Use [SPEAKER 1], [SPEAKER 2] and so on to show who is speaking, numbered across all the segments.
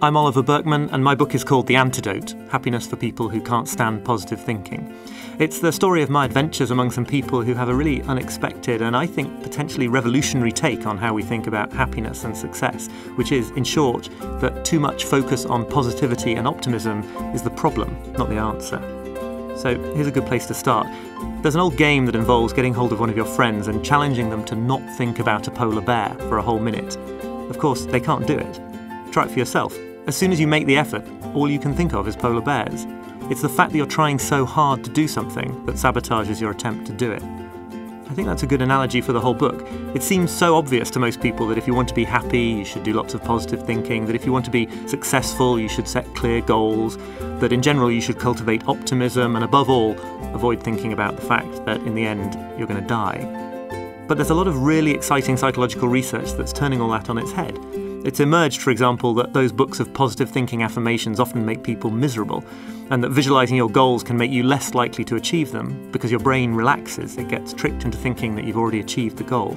[SPEAKER 1] I'm Oliver Burkeman, and my book is called The Antidote, Happiness for People Who Can't Stand Positive Thinking. It's the story of my adventures among some people who have a really unexpected and I think potentially revolutionary take on how we think about happiness and success, which is, in short, that too much focus on positivity and optimism is the problem, not the answer. So here's a good place to start. There's an old game that involves getting hold of one of your friends and challenging them to not think about a polar bear for a whole minute. Of course, they can't do it. Try it for yourself. As soon as you make the effort, all you can think of is polar bears. It's the fact that you're trying so hard to do something that sabotages your attempt to do it. I think that's a good analogy for the whole book. It seems so obvious to most people that if you want to be happy, you should do lots of positive thinking, that if you want to be successful, you should set clear goals, that in general you should cultivate optimism, and above all, avoid thinking about the fact that in the end you're going to die. But there's a lot of really exciting psychological research that's turning all that on its head. It's emerged, for example, that those books of positive thinking affirmations often make people miserable, and that visualising your goals can make you less likely to achieve them because your brain relaxes. It gets tricked into thinking that you've already achieved the goal.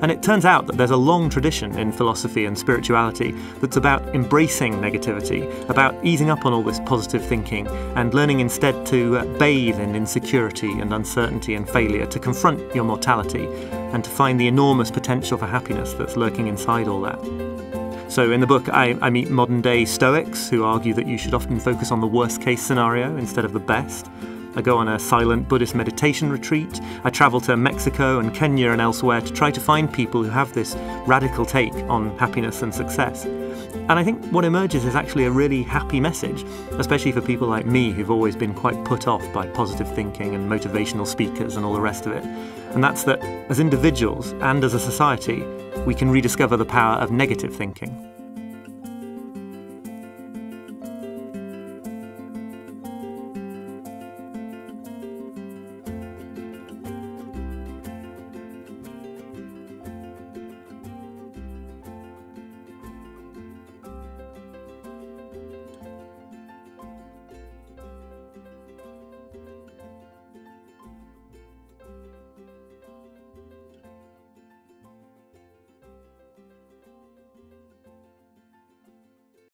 [SPEAKER 1] And it turns out that there's a long tradition in philosophy and spirituality that's about embracing negativity, about easing up on all this positive thinking and learning instead to bathe in insecurity and uncertainty and failure, to confront your mortality and to find the enormous potential for happiness that's lurking inside all that. So in the book I meet modern-day Stoics who argue that you should often focus on the worst-case scenario instead of the best. I go on a silent Buddhist meditation retreat. I travel to Mexico and Kenya and elsewhere to try to find people who have this radical take on happiness and success. And I think what emerges is actually a really happy message, especially for people like me who've always been quite put off by positive thinking and motivational speakers and all the rest of it. And that's that as individuals and as a society, we can rediscover the power of negative thinking.